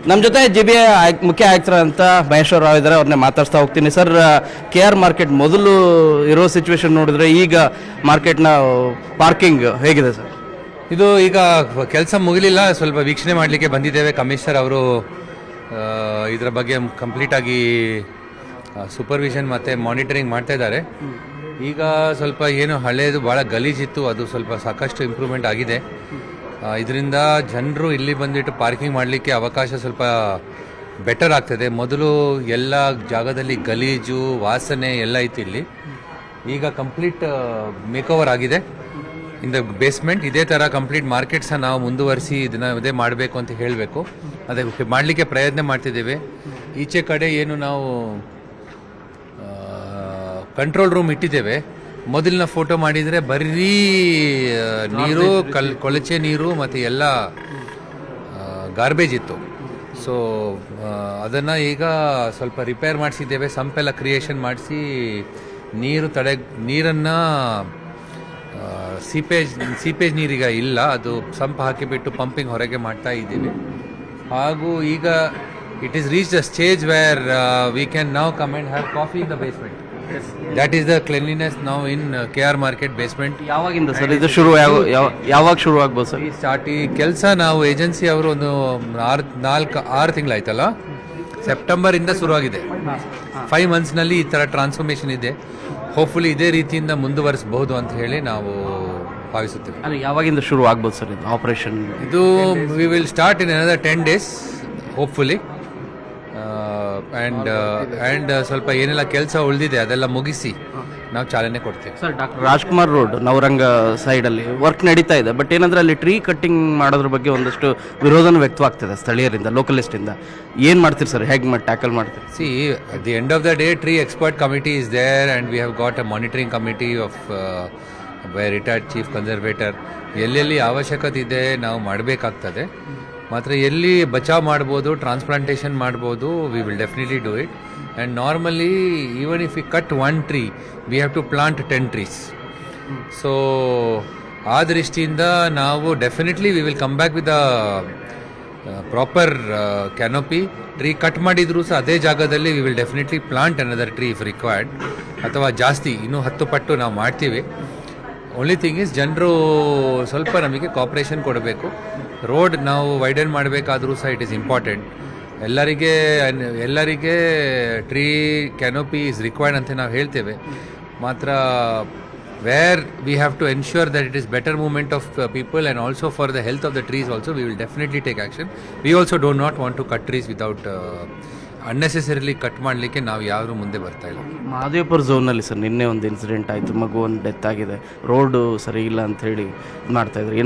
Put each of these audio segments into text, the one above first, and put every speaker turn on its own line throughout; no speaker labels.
ನಮ್ಮ ಜೊತೆ JBA ಮುಖ್ಯ ಆಯುಕ್ತರಂತ ಮಹೇಶ್ವರ ರಾವ್ ಇದ್ದಾರೆ, ಅವ್ರನ್ನೇ ಮಾತಾಡ್ತಾ ಹೋಗ್ತೀನಿ. ಸರ್, KR ಮಾರ್ಕೆಟ್ ಮೊದಲು ಇರೋ ಸಿಚುವೇಶನ್ ನೋಡಿದ್ರೆ ಈಗ ಮಾರ್ಕೆಟ್ನ ಪಾರ್ಕಿಂಗ್ ಹೇಗಿದೆ ಸರ್?
ಇದು ಈಗ ಕೆಲಸ ಮುಗಿಲಿಲ್ಲ, ಸ್ವಲ್ಪ ವೀಕ್ಷಣೆ ಮಾಡಲಿಕ್ಕೆ ಬಂದಿದ್ದೇವೆ. ಕಮಿಷನರ್ ಅವರು ಇದರ ಬಗ್ಗೆ ಕಂಪ್ಲೀಟಾಗಿ ಸೂಪರ್ವಿಷನ್ ಮತ್ತು ಮಾನಿಟರಿಂಗ್ ಮಾಡ್ತಾ ಇದ್ದಾರೆ. ಈಗ ಸ್ವಲ್ಪ ಏನು ಹಳೆಯದು ಭಾಳ ಗಲೀಜಿತ್ತು, ಅದು ಸ್ವಲ್ಪ ಸಾಕಷ್ಟು ಇಂಪ್ರೂವ್ಮೆಂಟ್ ಆಗಿದೆ. ಇದರಿಂದ ಜನರು ಇಲ್ಲಿ ಬಂದುಬಿಟ್ಟು ಪಾರ್ಕಿಂಗ್ ಮಾಡಲಿಕ್ಕೆ ಅವಕಾಶ ಸ್ವಲ್ಪ ಬೆಟರ್ ಆಗ್ತದೆ. ಮೊದಲು ಎಲ್ಲ ಜಾಗದಲ್ಲಿ ಗಲೀಜು ವಾಸನೆ ಎಲ್ಲ ಇತ್ತು, ಇಲ್ಲಿ ಈಗ ಕಂಪ್ಲೀಟ್ ಮೇಕೋವರ್ ಆಗಿದೆ ಇನ್ ದ ಬೇಸ್ಮೆಂಟ್. ಇದೇ ಥರ ಕಂಪ್ಲೀಟ್ ಮಾರ್ಕೆಟ್ಸನ್ನು ನಾವು ಮುಂದುವರಿಸಿ ಇದೇ ಮಾಡಬೇಕು ಅಂತ ಹೇಳಬೇಕು. ಅದಕ್ಕೆ ಮಾಡಲಿಕ್ಕೆ ಪ್ರಯತ್ನ ಮಾಡ್ತಿದ್ದೇವೆ. ಈಚೆ ಕಡೆ ಏನು ನಾವು ಕಂಟ್ರೋಲ್ ರೂಮ್ ಇಟ್ಟಿದ್ದೇವೆ. ಮೊದಲಿನ ಫೋಟೋ ಮಾಡಿದರೆ ಬರೀ ನೀರು, ಕೊಳಚೆ ನೀರು ಮತ್ತು ಎಲ್ಲ ಗಾರ್ಬೇಜ್ ಇತ್ತು. ಸೊ ಅದನ್ನು ಈಗ ಸ್ವಲ್ಪ ರಿಪೇರ್ ಮಾಡಿಸಿದ್ದೇವೆ. ಸಂಪೆಲ್ಲ ಕ್ರಿಯೇಷನ್ ಮಾಡಿಸಿ ನೀರನ್ನು ಸೀಪೇಜ್ ನೀರೀಗ ಇಲ್ಲ, ಅದು ಸಂಪ್ ಹಾಕಿಬಿಟ್ಟು ಪಂಪಿಂಗ್ ಹೊರಗೆ ಮಾಡ್ತಾ ಇದ್ದೀವಿ. ಹಾಗೂ ಈಗ it is reach the stage where we can now come and have coffee in the basement. That is the cleanliness now in KR market basement.
ಯಾವಾಗಿಂದ ಸರ್ ಇದು ಶುರು? ಯಾವಾಗ ಶುರು ಆಗ್ಬೋದು ಸರ್?
ಈ ಕೆಲಸ ನಾವು ಏಜೆನ್ಸಿ ಅವರು ಒಂದು 6 ತಿಂಗಳಾಯ್ತಲ್ಲ, ಸೆಪ್ಟೆಂಬರಿಂದ ಶುರುವಾಗಿದೆ. 5 ಮಂತ್ಸ್ನಲ್ಲಿ ಈ ಥರ ಟ್ರಾನ್ಸ್ಫಾರ್ಮೇಷನ್ ಇದೆ. ಹೋಪ್ಫುಲಿ ಇದೇ ರೀತಿಯಿಂದ ಮುಂದುವರಿಸಬಹುದು ಅಂತ ಹೇಳಿ ನಾವು ಭಾವಿಸುತ್ತೇವೆ.
ಅಲ್ಲ, ಯಾವಾಗಿಂದ ಶುರು ಆಗ್ಬೋದು ಸರ್ ಇದು ಆಪರೇಷನ್?
ಇದು we will start in another 10 days hopefully. And ಸ್ವಲ್ಪ ಏನೆಲ್ಲ ಕೆಲಸ ಉಳಿದಿದೆ ಅದೆಲ್ಲ ಮುಗಿಸಿ ನಾವು ಚಾಲನೆ ಕೊಡ್ತೀವಿ.
Sir, doctor Rajkumar road navaranga ಸೈಡಲ್ಲಿ ವರ್ಕ್ ನಡೀತಾ ಇದೆ. ಬಟ್ ಏನಂದ್ರೆ ಅಲ್ಲಿ ಟ್ರೀ ಕಟ್ಟಿಂಗ್ ಮಾಡೋದ್ರ ಬಗ್ಗೆ ಒಂದಷ್ಟು ವಿರೋಧನ ವ್ಯಕ್ತವಾಗ್ತಿದೆ ಸ್ಥಳೀಯರಿಂದ, ಲೋಕಲಿಸ್ಟಿಂದ. ಏನು ಮಾಡ್ತೀರಿ ಸರ್? ಹೇಗೆ ಟ್ಯಾಕಲ್ ಮಾಡ್ತೀರಿ?
See, at the end of the day tree expert committee is there and we have got a monitoring committee of by retired chief conservator. ಎಲ್ಲೆಲ್ಲಿ ಅವಶ್ಯಕತೆ ಇದೆ ನಾವು ಮಾಡಬೇಕಾಗ್ತದೆ. ಮಾತ್ರ ಎಲ್ಲಿ ಬಚಾವ್ ಮಾಡ್ಬೋದು, ಟ್ರಾನ್ಸ್ಪ್ಲಾಂಟೇಷನ್ ಮಾಡ್ಬೋದು, we will definitely do it. And normally even if you cut 1 tree we have to plant 10 trees. So ಆ ದೃಷ್ಟಿಯಿಂದ ನಾವು definitely we will come back with a proper canopy. Tree cut ಮಾಡಿದ್ರು ಸಹ ಅದೇ ಜಾಗದಲ್ಲಿ we will definitely plant another tree if required, ಅಥವಾ ಜಾಸ್ತಿ ಇನ್ನೂ 10 ಪಟ್ಟು ನಾವು ಮಾಡ್ತೀವಿ. ಓನ್ಲಿ ಥಿಂಗ್ ಇಸ್ ಜನರು ಸ್ವಲ್ಪ ನಮಗೆ ಕಾಪ್ರೇಷನ್ ಕೊಡಬೇಕು. ರೋಡ್ ನಾವು ವೈಡನ್ ಮಾಡಬೇಕಾದ್ರೂ ಸಹ ಇಟ್ ಈಸ್ ಇಂಪಾರ್ಟೆಂಟ್. ಎಲ್ಲರಿಗೆ ಟ್ರೀ ಕ್ಯಾನೋಪಿ ಇಸ್ ರಿಕ್ವೈರ್ಡ್ ಅಂತ ನಾವು ಹೇಳ್ತೇವೆ. ಮಾತ್ರ where we have to ensure that it is better movement of people and also for the health of the trees also we will definitely take action. We also don't not want to cut trees without unnecessarily cut ಮಾಡಲಿಕ್ಕೆ ನಾವು ಯಾರು ಮುಂದೆ ಬರ್ತಾ ಇಲ್ಲ.
Mahadevapura ಝೋನಲ್ಲಿ sir ನಿನ್ನೆ ಒಂದು incident ಆಯಿತು, ಮಗು ಒಂದು ಡೆತ್ ಆಗಿದೆ. ರೋಡು ಸರಿ ಇಲ್ಲ ಅಂತ ಹೇಳಿ ಮಾಡ್ತಾ ಇದ್ರು.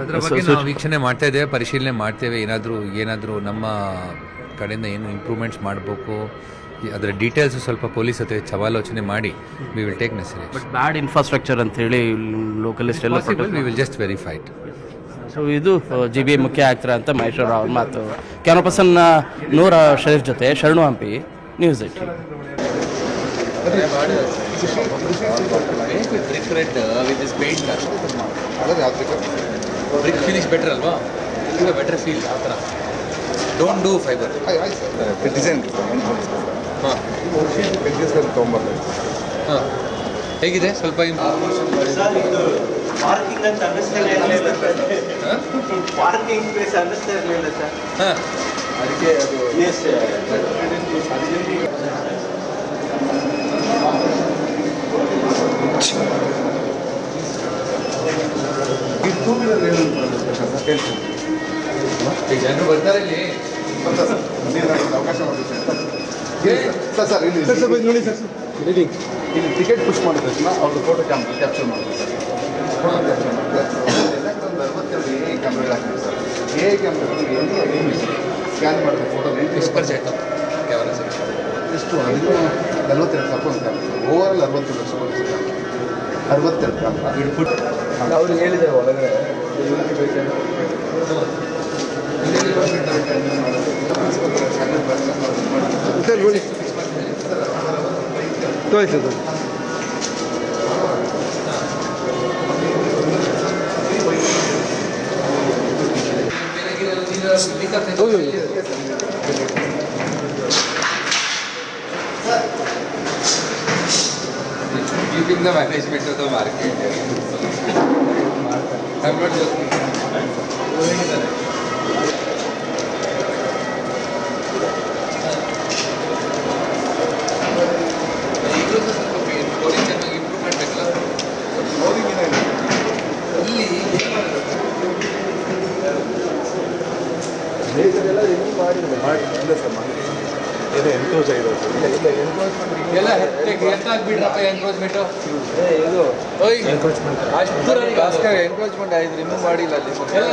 ಅದ್ರ ಬಗ್ಗೆ ನಾವು ವೀಕ್ಷಣೆ ಮಾಡ್ತಾ ಇದ್ದೇವೆ, ಪರಿಶೀಲನೆ ಮಾಡ್ತೇವೆ. ಏನಾದರೂ ನಮ್ಮ ಕಡೆಯಿಂದ ಏನು ಇಂಪ್ರೂವ್ಮೆಂಟ್ಸ್ ಮಾಡಬೇಕು, ಅದರ ಡೀಟೇಲ್ಸ್ ಸ್ವಲ್ಪ ಪೊಲೀಸ್ ಹತ್ರ ಸಮಾಲೋಚನೆ ಮಾಡಿ we will take ನೆಸರಿ.
But bad infrastructure ಅಂತ ಹೇಳಿ ಲೋಕಲಿಸ್ಟ್ ಎಲ್ಲ
we will just verify it.
So ಇದು JBA ಮುಖ್ಯ ಆಯುಕ್ತರ ಅಂತ ಮಹೇಶ್ವರ ರಾವ್ ಮಾತು. ಕ್ಯಾಮರಾ ಪರ್ಸನ್ ನೂರ ಶರೀಫ್ ಜೊತೆ Sharanu Hampi, news 18.
Brick finish better ಅಲ್ವಾ? ಬೆಟರ್ ಫೀಲ್ ಆ ಥರ. Don't do fibre.
ಡಿಸೈನ್
ಹಾಂ ಹಾಂ ಹೇಗಿದೆ? ಸ್ವಲ್ಪ
ಪಾರ್ಕಿಂಗ್ ಅಂತ ಪಾರ್ಕಿಂಗ್ ಪ್ಲೇಸ್ ಅನ್ನಿಸ್ತಾ ಇರಲಿಲ್ಲ ಸರ್.
ಹಾಂ,
ಅದಕ್ಕೆ ಅದು ಈ ಟೂ ವೀಲರ್ ಏನು ಸ್ಪೆಷಲ್
ಈಗ ಜನರು ಬರ್ತಾರೆ ಇಲ್ಲಿ
ಅವಕಾಶ ಮಾಡಿದೆ ಸರ್. ಇಲ್ಲಿ ನೋಡಿ ಸರ್, ಇಲ್ಲಿ ಟಿಕೆಟ್ ಪುಷ್ ಮಾಡಿದ ತಕ್ಷಣ ಅವ್ರದ್ದು ಫೋಟೋ ಕ್ಯಾಪ್ಚರ್ ಮಾಡ್ತಾರೆ ಸರ್. ಫೋಟೋ ಕ್ಯಾಪ್ಚರ್ ಮಾಡ್ತಾರೆ. ಒಂದು 62 AI ಕ್ಯಾಮ್ರಾಗಳು ಹಾಕ್ತೀವಿ ಸರ್. AI ಕ್ಯಾಮ್ರಾಗಳು ಸ್ಕ್ಯಾನ್ ಮಾಡಿದ ಫೋಟೋ
ಎಷ್ಟು ಖರ್ಚು ಆಯಿತು ಕ್ಯಾಮರಾ ಸರ್?
ಎಷ್ಟು? ಅದಕ್ಕೆ 42 ಸಾವಿರ ಒಂದು ಕ್ಯಾಮ್ರಾ. ಓವರಾಲ್ 62 ಲಕ್ಷ ಬರುತ್ತೆ ಕ್ಯಾಮ್ರಾ. 62 ಕ್ಯಾಮ್ರಾ ಇಟ್ಬಿಟ್ಟು ಅವ್ರಿಗೆ ಹೇಳಿದ್ದಾರೆ ಒಳಗಡೆ ಸರ್ ನೋಡಿ ತೋರಿಸಿ ಸರ್.
ಹೌದು Giving the management to the market. I'm not joking. Encroachment ಆಯ್ತು, ರಿಮೂವ್ ಮಾಡಿಲ್ಲ ಅಲ್ಲಿ ಎಲ್ಲ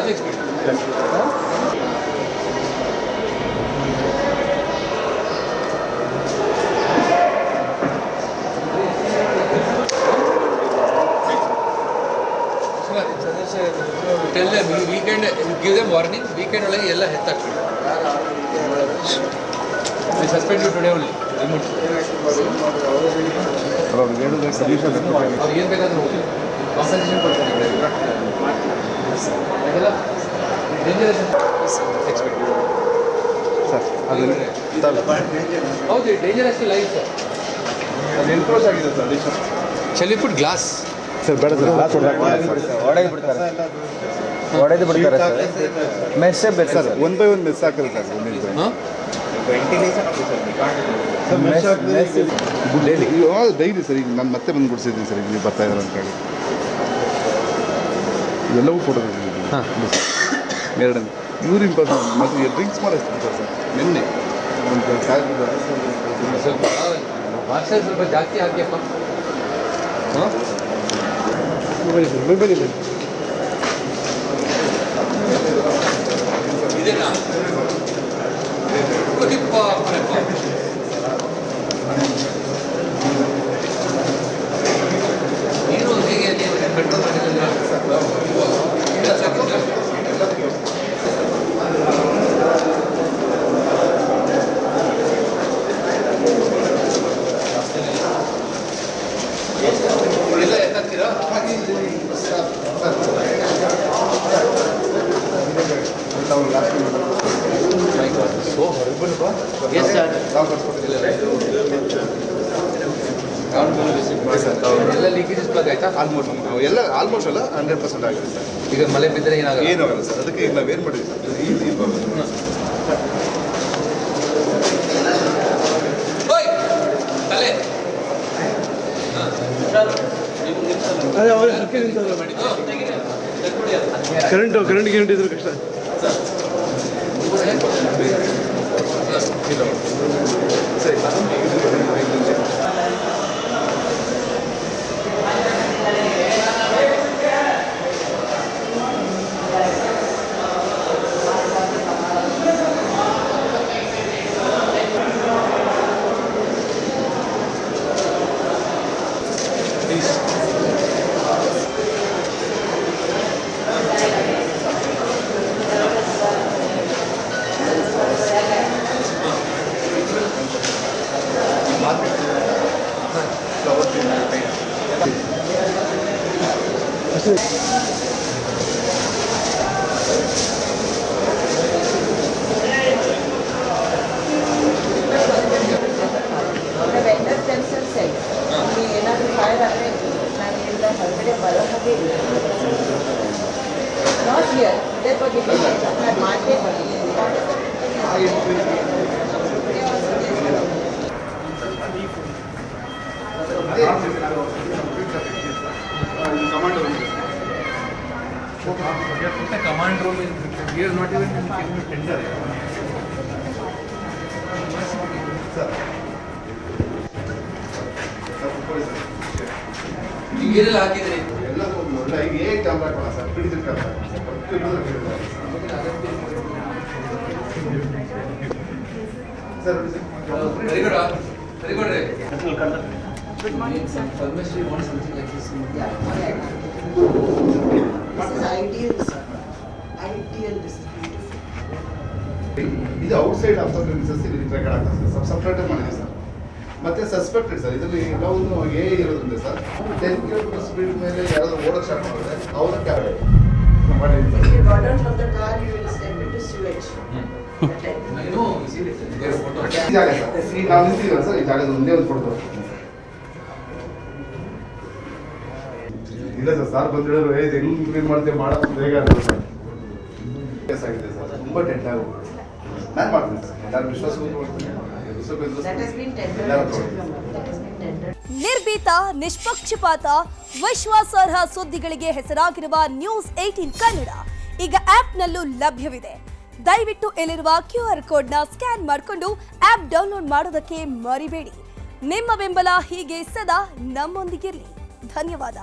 tell them weekend give them warning, weekend ಒಳಗೆ ಎಲ್ಲ ಎತ್ತಾಕ್ಬಿಡಿ. Suspend you today only. ಅವ್ರಿಗೆ ಏನು ಬೇಕಾದ್ರೂ ಹೋಗಿ ಕಾಂಪನ್ಸೇಷನ್ ಕೊಡ್ತಾರೆ. ಅದೆಲ್ಲ ಡೇಂಜರಸ್ ಎಕ್ಸ್ಪೆಕ್ಟ್
ಸರ್ ಅದು
ಹೌದು, ಡೇಂಜರಸ್ ಲೈಫ್.
ಅದು ಎನ್ಕ್ರೋಚ್ ಆಗಿದೆ sir.
Shall you put glass?
Sir ಬೇಡ ಸರ್, ಗ್ಲಾಸ್
ಹೊಡೆದು ಬಿಡ್ತಾರೆ ಸರ್. ಮೆಸ್ಸೇ ಬೇಕು
sir, one by one mesh ಹಾಕಿದೆ ಸರ್.
ಹಾಂ
ಡೈಲಿ ಸರ್. ಈಗ ನಾನು ಮತ್ತೆ ಬಂದು ಕೊಡಿಸಿದ್ದೀನಿ ಸರ್. ಇಲ್ಲಿ ಬರ್ತಾ ಇದ್ದಾರೆ ಅಂತ ಹೇಳಿ ಇವೆಲ್ಲವೂ ಫೋಟೋ ತೆಗೆದಿದ್ದೀನಿ. ಎರಡನೇ ಇವ್ರು ಇಂಪಾರ್ಟೆಂಟ್. ಮತ್ತು ಡ್ರಿಂಕ್ಸ್ ಮಾಡಿಸ್ತೀನಿ ಸರ್. ನಿನ್ನೆ ಒಂದು
ಸ್ವಲ್ಪ ಮಾರ್ಷಲ್ ಸ್ವಲ್ಪ ಜಾಸ್ತಿ ಹಾಕಿಯಪ್ಪ. ಹಾಂ ಇದೇನಾ? ನೀನು ಹೇಗೆ ಪೆಟ್ರೋಲ್ ಮಾಡಿಲ್ಲ? ಎಲ್ಲ ಎತ್ತಾಗ್ತೀರಾ? So horrible, ba? Yes, sir. ಎಲ್ಲ ಲೀಕೇಜಸ್ ಪ್ಲಗ್ ಆಯ್ತಾ?
ಆಲ್ಮೋಸ್ಟ್ ಅಲ್ಲ 100% ಆಗಿದೆ ಸರ್.
ಈಗ ಮಳೆ ಬಿದ್ದರೆ ಏನಾಗಲ್ಲ?
ಏನೂ ಆಗಲ್ಲ ಸರ್. ಅದಕ್ಕೆ ಈಗ ನಾವೇನು ಮಾಡಿದ್ವಿ ಸರ್,
ಕರೆಂಟ್ ಇದ್ರೆ ಕಷ್ಟ.
ವೆಂಡರ್ ಥೆಮ್ಸೆಲ್ಸ್ ಸೈಡ್ ಏನಾದರೂ ಫೈರ್ ಆದರೆ ನಾನು ಎಲ್ಲ ಹೊರಗಡೆ ಬರೋ ಹಾಗೆ ನಾಟ್ ಹಿಯರ್ ಇದೇ ಬಗ್ಗೆ ನಾನು ಮಾಡೇ
command room is not even tender. ಈಗೆಲ್ಲ ಹಾಕಿದ್ರಿ
ಎಲ್ಲದೂ ಒಳ್ಳೆ ಈಗ ಏ ಕ್ಯಾಮ್ರಾ ಕೊಡ ಸರ್. ಹಿಡಿದಿರ್ತಾರೆ sir.
Very good, very good ರೀ.
Good morning sir.
Permission want something like this.
This is ideal, sir. Ideal, this is beautiful.
ಇದು ಔಟ್ಸೈಡ್ ಆಫ್ಟರ್ ಪ್ರಿಮಿಸಸ್ ಇಲ್ಲಿ ರೆಕಾರ್ಡ್ ಆಗ್ತದೆ ಸರ್. ಸಬ್ಸಬ್ಟ್ರಾಕ್ಟ್ ಮಾಡಿದೆ ಸರ್. ಮತ್ತೆ ಸಸ್ಪೆಕ್ಟೆಡ್ ಸರ್. ಇದರಲ್ಲಿ ಎಲ್ಲವೂ ಎ ಇರೋದ್ರಿಂದ ಸರ್ 10 ಕಿಲೋಮೀಟರ್ ಸ್ಪೀಡ್ ಮೇಲೆ ಯಾರಾದರೂ ಓಡೋಕ್ಕೆ ಸ್ಟಾರ್ಟ್ ಮಾಡಿದ್ರೆ ಅವರ cab
If you got out from the car, you will step into sewage.
ಈ ಜಾಗ ಸರ್ ನಾವು ನಿಂತಿದ್ದೀವಲ್ಲ ಸರ್ ಈ ಜಾಗದ ಒಂದೇ ಒಂದು ಫೋಟೋ ಇಲ್ಲ ಸರ್ ಬಂದಿರೋರು ಇದು ಹೆಂಗ್ ಇಂಪ್ರೂವ್ ಮಾಡ್ತೇವೆ ಮಾಡೋದು ಬೇಗ ಅಂತ ಸರ್ ಕೇಸ್ ಆಗಿದೆ ಸರ್ ತುಂಬ ಟೆಂಟ್ ಆಗುತ್ತೆ ನಾನು ಮಾಡ್ತೀನಿ ಸರ್ ಎಲ್ಲರೂ ವಿಶ್ವಾಸ
That has been tendered. That has been tendered.
ನಿರ್ಭೀತ, ನಿಷ್ಪಕ್ಷಪಾತ, ವಿಶ್ವಾಸಾರ್ಹ ಸುದ್ದಿಗಳಿಗೆ ಹೆಸರಾಗಿರುವ ನ್ಯೂಸ್ 18 ಕನ್ನಡ ಈಗ ಆಪ್ನಲ್ಲೂ ಲಭ್ಯವಿದೆ. ದಯವಿಟ್ಟು ಇಲ್ಲಿರುವ QR ಕೋಡ್ನ ಸ್ಕ್ಯಾನ್ ಮಾಡಿಕೊಂಡು ಆಪ್ ಡೌನ್ಲೋಡ್ ಮಾಡೋದಕ್ಕೆ ಮರಿಬೇಡಿ. ನಿಮ್ಮ ಬೆಂಬಲ ಹೀಗೆ ಸದಾ ನಮ್ಮೊಂದಿಗಿರಲಿ. ಧನ್ಯವಾದ.